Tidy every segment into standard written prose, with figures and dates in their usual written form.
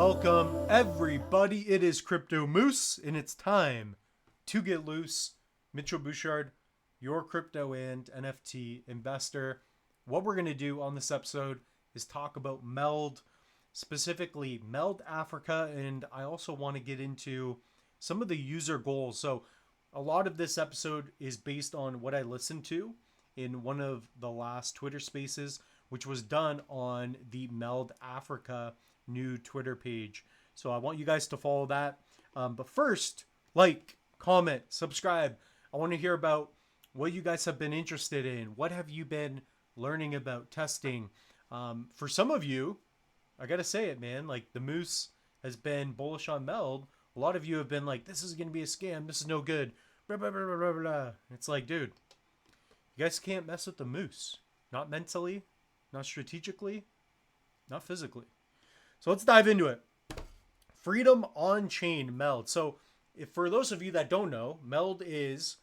Welcome everybody, it is Crypto Moose and it's time to get loose. Mitchell Bouchard, your crypto and NFT investor. What we're going to do on this episode is talk about Meld, specifically Meld Africa, and I also want to get into some of the user goals. So a lot of this episode is based on what I listened to in one of the last Twitter spaces, which was done on the Meld Africa new Twitter page. So I want you guys to follow that. But first, like, comment, subscribe. I want to hear about what you guys have been interested in. What have you been learning about, testing? For some of you, I got to say it, man, like the Moose has been bullish on Meld. A lot of you have been like, this is going to be a scam. This is no good. Blah, blah, blah, blah, blah. It's like, dude, you guys can't mess with the Moose. Not mentally, not strategically, not physically. So let's dive into it. Freedom on-chain Meld. So if for those of you that don't know, Meld is,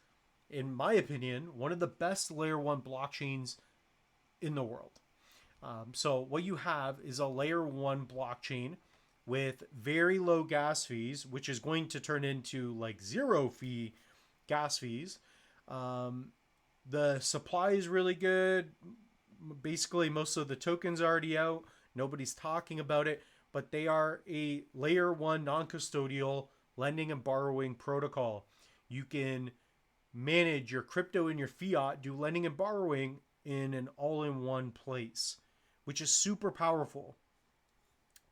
in my opinion, one of the best layer 1 blockchains in the world. So what you have is a layer 1 blockchain with very low gas fees, which is going to turn into like 0 fee gas fees. The supply is really good. Basically, most of the tokens are already out. Nobody's talking about it, but they are a layer 1 non-custodial lending and borrowing protocol. You can manage your crypto and your fiat, do lending and borrowing in an all-in-one place, which is super powerful.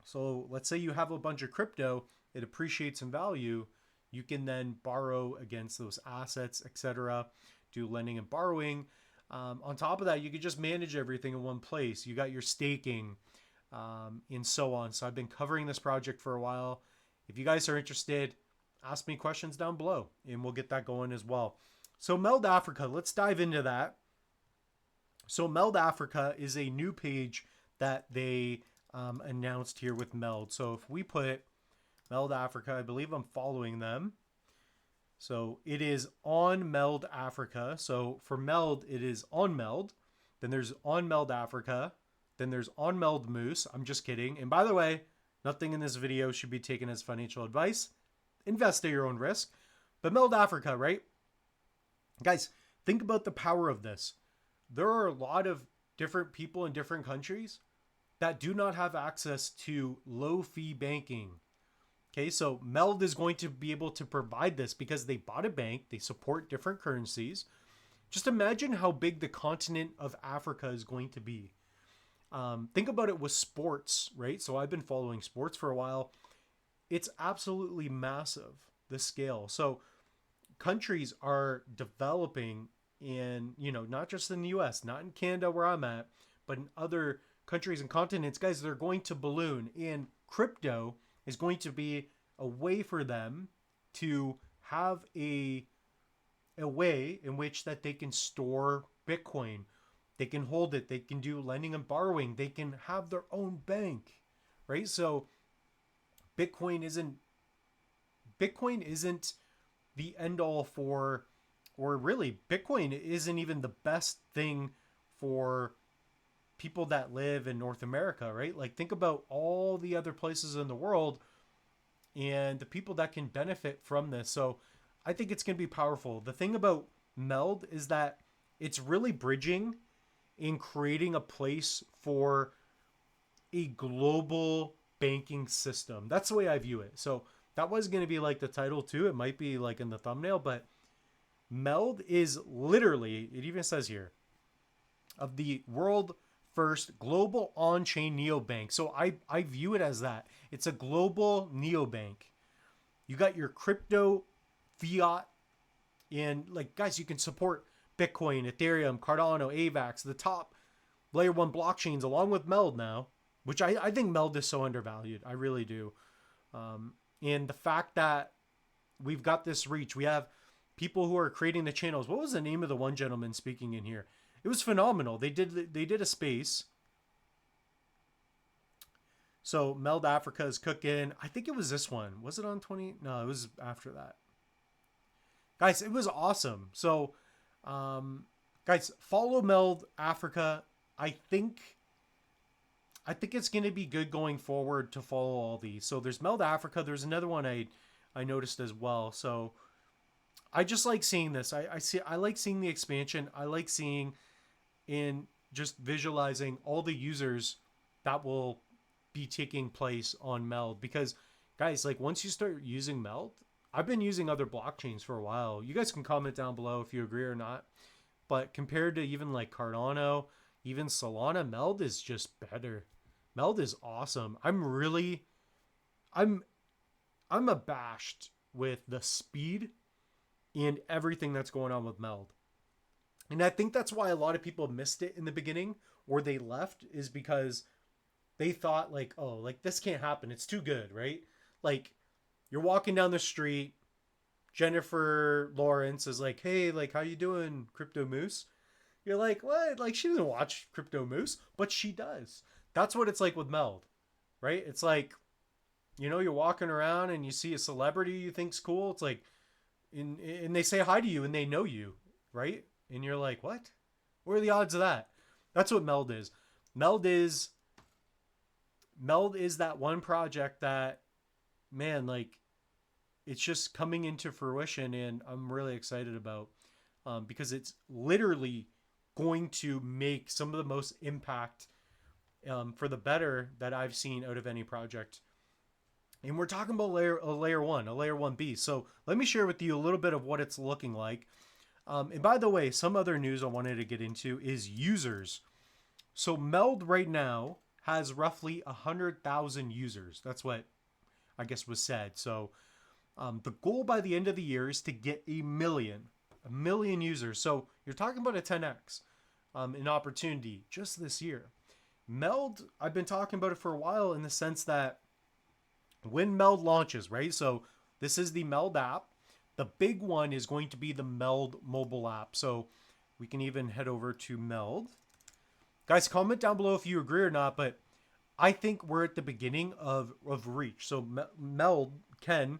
So let's say you have a bunch of crypto, it appreciates in value. You can then borrow against those assets, etc., do lending and borrowing. On top of that, you could just manage everything in one place. You got your staking, and so on. So I've been covering this project for a while. If you guys are interested, ask me questions down below and we'll get that going as well. So Meld Africa, let's dive into that. So Meld Africa is a new page that they announced here with Meld. So if we put Meld Africa, I believe I'm following them. So it is on Meld Africa. So for Meld, it is on Meld. Then there's on Meld Africa. Then there's on Meld Moose. I'm just kidding. And by the way, nothing in this video should be taken as financial advice. Invest at your own risk. But Meld Africa, right? Guys, think about the power of this. There are a lot of different people in different countries that do not have access to low fee banking. Okay, so Meld is going to be able to provide this because they bought a bank. They support different currencies. Just imagine how big the continent of Africa is going to be. Think about it with sports, right? So I've been following sports for a while. It's absolutely massive, the scale. So countries are developing in, not just in the US, not in Canada where I'm at, but in other countries and continents. Guys, they're going to balloon, and crypto is going to be a way for them to have a way in which that they can store Bitcoin. They can hold it. They can do lending and borrowing. They can have their own bank, right? So Bitcoin isn't the end all for, or really Bitcoin isn't even the best thing for people that live in North America, right? Like think about all the other places in the world and the people that can benefit from this. So I think it's going to be powerful. The thing about Meld is that it's really bridging in creating a place for a global banking system. That's the way I view it. So that was going to be like the title too. It might be like in the thumbnail, but Meld is literally, it even says here, of the world first global on-chain neobank. So I view it as that. It's a global neobank. You got your crypto, fiat, and like, guys, you can support Bitcoin, Ethereum, Cardano, AVAX, the top layer 1 blockchains along with Meld now, which I think Meld is so undervalued. I really do. And the fact that we've got this reach, we have people who are creating the channels. What was the name of the one gentleman speaking in here? It was phenomenal. They did a space. So Meld Africa is cooking. I think it was this one. Was it on 20? No, it was after that. Guys, it was awesome. So, guys, follow Meld Africa. I think I think it's going to be good going forward to follow all these. So there's Meld Africa. There's another one I noticed as well. So I just like seeing this. I like seeing the expansion. I like seeing in just visualizing all the users that will be taking place on Meld, because guys, like once you start using Meld, I've been using other blockchains for a while. You guys can comment down below if you agree or not. But compared to even like Cardano, even Solana, Meld is just better. Meld is awesome. I'm I'm abashed with the speed and everything that's going on with Meld. And I think that's why a lot of people missed it in the beginning or they left, is because they thought like, oh, like this can't happen. It's too good, right? Like you're walking down the street, Jennifer Lawrence is like, hey, like how you doing, Crypto Moose? You're like, what? Like she doesn't watch Crypto Moose, but she does. That's what it's like with Meld, right? It's like, you're walking around and you see a celebrity you think's cool. It's like, and they say hi to you and they know you, right? And you're like, what? What are the odds of that? That's what Meld is. Meld is that one project that, man, like it's just coming into fruition, and I'm really excited about, because it's literally going to make some of the most impact, for the better, that I've seen out of any project. And we're talking about a layer 1B. So let me share with you a little bit of what it's looking like. And by the way, some other news I wanted to get into is users. So Meld right now has roughly 100,000 users. That's what I guess was said. So the goal by the end of the year is to get a million users. So you're talking about a 10x in opportunity just this year. Meld, I've been talking about it for a while in the sense that when Meld launches, right? So this is the Meld app. The big one is going to be the Meld mobile app. So we can even head over to Meld. Guys, comment down below if you agree or not, but I think we're at the beginning of reach. So Meld, Ken,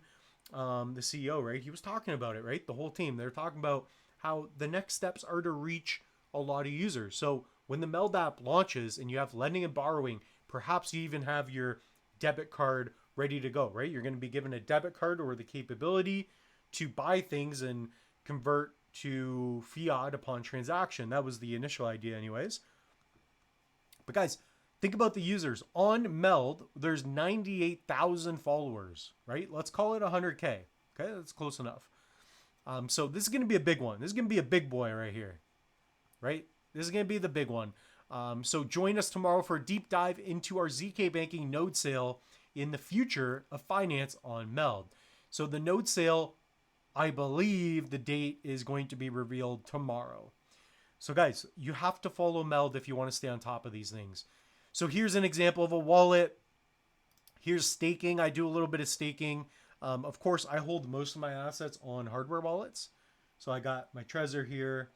the CEO, right? He was talking about it, right? The whole team, they're talking about how the next steps are to reach a lot of users. So when the Meld app launches and you have lending and borrowing, perhaps you even have your debit card ready to go, right? You're going to be given a debit card or the capability to buy things and convert to fiat upon transaction. That was the initial idea anyways. But guys, think about the users. On Meld, there's 98,000 followers, right? Let's call it 100K. Okay, that's close enough. So this is going to be a big one. This is going to be a big boy right here, right? This is going to be the big one. So join us tomorrow for a deep dive into our ZK Banking node sale in the future of finance on Meld. So the node sale, I believe the date is going to be revealed tomorrow. So guys, you have to follow Meld if you want to stay on top of these things. So here's an example of a wallet. Here's staking. I do a little bit of staking. Of course, I hold most of my assets on hardware wallets. So I got my Trezor here.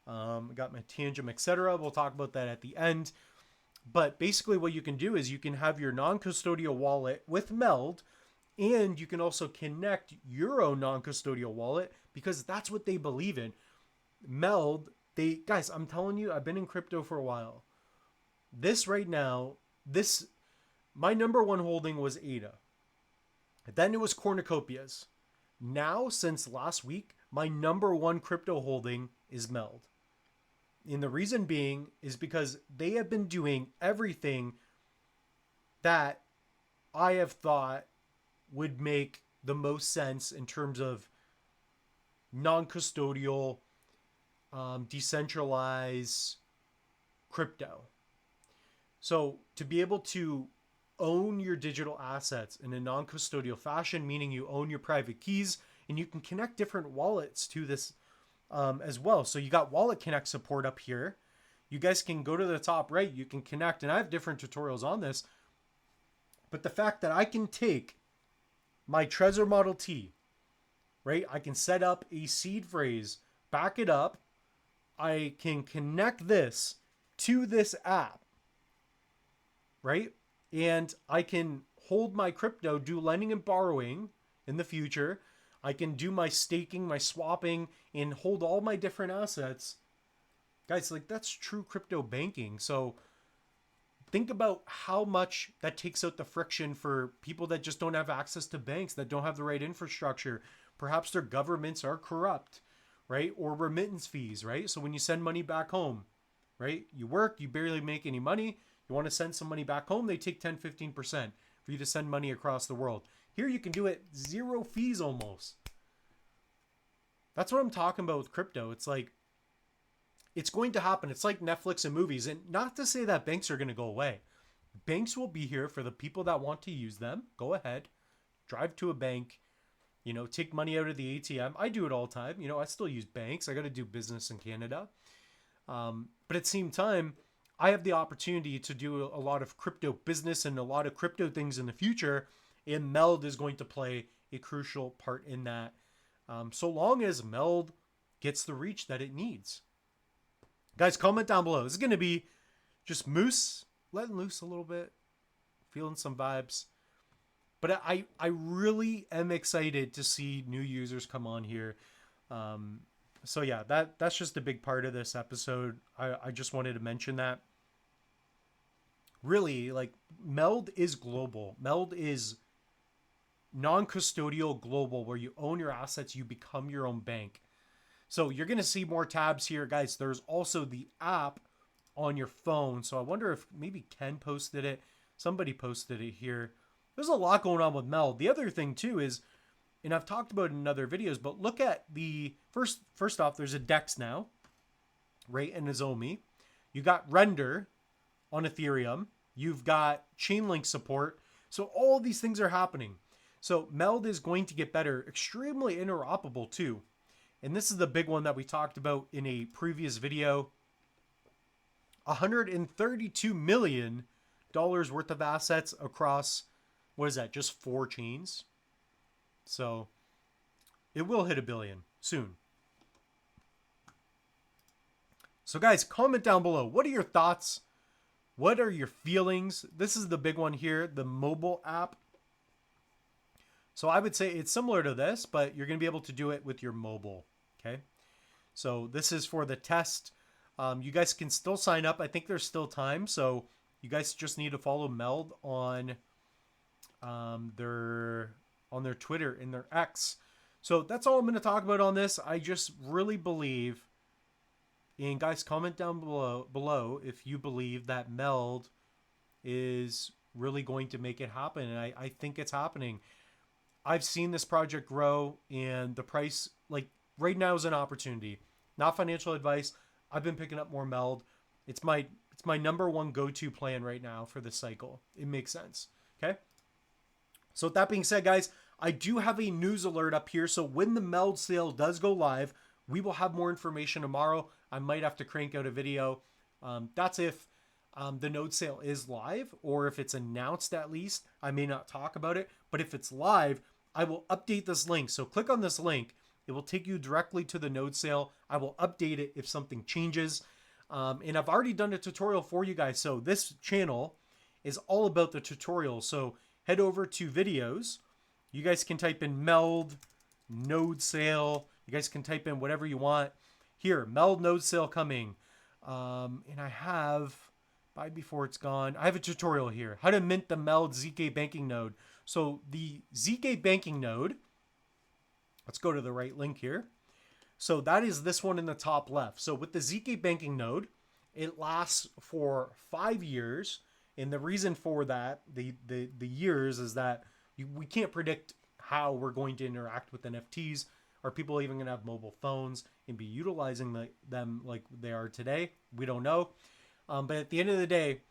I got my Tangent, etc. We'll talk about that at the end. But basically what you can do is you can have your non-custodial wallet with Meld, and you can also connect your own non-custodial wallet, because that's what they believe in. Meld, guys, I'm telling you, I've been in crypto for a while. This right now, my number one holding was ADA. Then it was cornucopias. Now, since last week, my number one crypto holding is Meld. And the reason being is because they have been doing everything that I have thought would make the most sense in terms of non-custodial, decentralized crypto. So to be able to own your digital assets in a non-custodial fashion, meaning you own your private keys, and you can connect different wallets to this as well. So you got Wallet Connect support up here. You guys can go to the top right. You can connect, and I have different tutorials on this. But the fact that I can take my Trezor Model T, right? I can set up a seed phrase, back it up. I can connect this to this app, right? And I can hold my crypto, do lending and borrowing in the future. I can do my staking, my swapping, and hold all my different assets. Guys, like that's true crypto banking. So think about how much that takes out the friction for people that just don't have access to banks, that don't have the right infrastructure. Perhaps their governments are corrupt, right? Or remittance fees, right? So when you send money back home, right? You work, you barely make any money. You want to send some money back home, they take 10, 15% for you to send money across the world. Here you can do it zero fees almost. That's what I'm talking about with crypto. It's like, it's going to happen. It's like Netflix and movies. And not to say that banks are going to go away. Banks will be here for the people that want to use them. Go ahead, drive to a bank, take money out of the ATM. I do it all the time. I still use banks. I got to do business in Canada. But at the same time, I have the opportunity to do a lot of crypto business and a lot of crypto things in the future. And Meld is going to play a crucial part in that. So long as Meld gets the reach that it needs. Guys, comment down below. This is going to be just Moose letting loose a little bit, feeling some vibes. But I really am excited to see new users come on here. So yeah, that's just a big part of this episode. I just wanted to mention that. Really, like, Meld is global. Meld is non-custodial global, where you own your assets, you become your own bank. So you're going to see more tabs here, guys. There's also the app on your phone. So I wonder if maybe Ken posted it. Somebody posted it here. There's a lot going on with Meld. The other thing too is, and I've talked about it in other videos, but look at the first off, there's a DEX now, right? And Nozomi. You got Render on Ethereum. You've got Chainlink support. So all these things are happening. So Meld is going to get better, extremely interoperable too. And this is the big one that we talked about in a previous video. $132 million worth of assets across, what is that, just 4 chains? So it will hit $1 billion soon. So guys, comment down below. What are your thoughts? What are your feelings? This is the big one here, the mobile app. So I would say it's similar to this, but you're going to be able to do it with your mobile. Okay. So this is for the test. You guys can still sign up. I think there's still time. So you guys just need to follow Meld on their Twitter and their X. So that's all I'm going to talk about on this. I just really believe, and guys, comment down below if you believe that Meld is really going to make it happen. And I think it's happening. I've seen this project grow, and the price, like, right now is an opportunity. Not financial advice. I've been picking up more Meld. It's my number one go-to plan right now for this cycle. It makes sense. Okay. So with that being said, guys, I do have a news alert up here. So when the Meld sale does go live, we will have more information tomorrow. I might have to crank out a video. That's if the node sale is live, or if it's announced at least. I may not talk about it, but if it's live, I will update this link. So click on this link. It will take you directly to the node sale. I will update it if something changes. And I've already done a tutorial for you guys. So this channel is all about the tutorial. So head over to videos. You guys can type in Meld node sale. You guys can type in whatever you want. Here, Meld node sale coming. And I have, buy before it's gone. I have a tutorial here. How to mint the Meld ZK banking node. So the ZK banking node, let's go to the right link here. So that is this one in the top left. So with the ZK banking node, it lasts for 5 years. And the reason for that, the years, is that we can't predict how we're going to interact with NFTs. Are people even going to have mobile phones and be utilizing them like they are today? We don't know. But at the end of the day,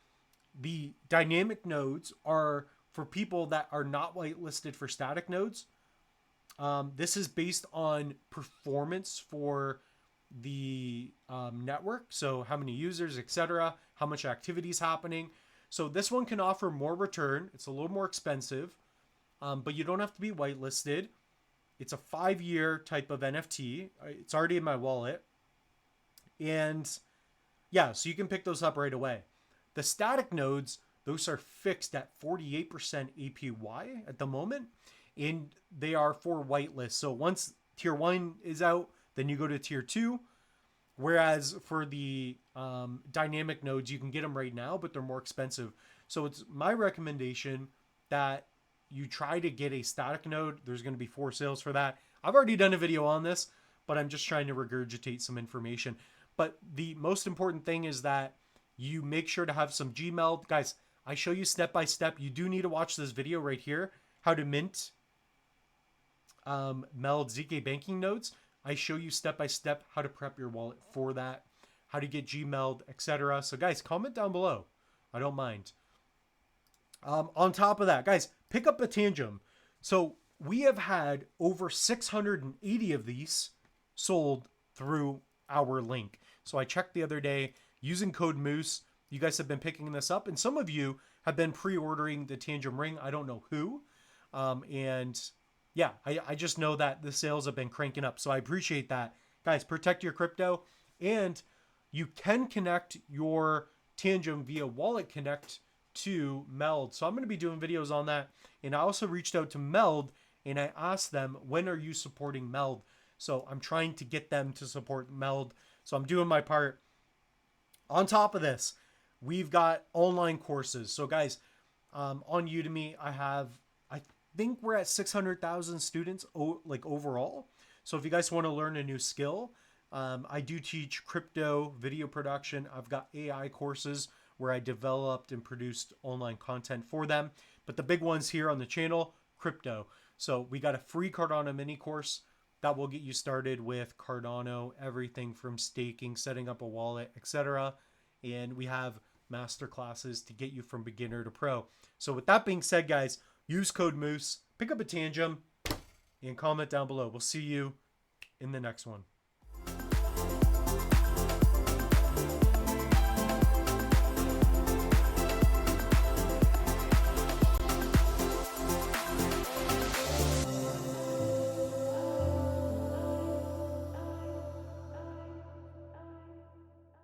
the dynamic nodes are for people that are not whitelisted for static nodes. This is based on performance for the network. So how many users, etc., how much activity is happening. So this one can offer more return. It's a little more expensive, but you don't have to be whitelisted. It's a 5-year type of NFT. It's already in my wallet. And yeah, so you can pick those up right away. The static nodes, those are fixed at 48% APY at the moment. And they are for whitelist. So once tier 1 is out, then you go to tier 2. Whereas for the dynamic nodes, you can get them right now, but they're more expensive. So it's my recommendation that you try to get a static node. There's going to be 4 sales for that. I've already done a video on this, but I'm just trying to regurgitate some information. But the most important thing is that you make sure to have some Gmeld. Guys, I show you step by step. You do need to watch this video right here, how to mint Meld ZK banking nodes. I show you step by step how to prep your wallet for that, how to get Gmeld, etc. So guys, comment down below. I don't mind. On top of that, guys, pick up a Tangem. So we have had over 680 of these sold through our link. So I checked the other day using code Moose. You guys have been picking this up, and some of you have been pre-ordering the Tangem ring. I don't know who. And yeah, I just know that the sales have been cranking up. So I appreciate that. Guys, protect your crypto. And you can connect your Tangem via Wallet Connect to Meld. So I'm going to be doing videos on that. And I also reached out to Meld and I asked them, when are you supporting Meld? So I'm trying to get them to support Meld. So I'm doing my part. On top of this, we've got online courses. So guys, on Udemy, I think we're at 600,000 students like overall. So if you guys want to learn a new skill, I do teach crypto video production. I've got AI courses where I developed and produced online content for them. But the big ones here on the channel, crypto. So we got a free Cardano mini course that will get you started with Cardano, everything from staking, setting up a wallet, etc. And we have masterclasses to get you from beginner to pro. So with that being said, guys, use code Moose, pick up a Tangem, and comment down below. We'll see you in the next one.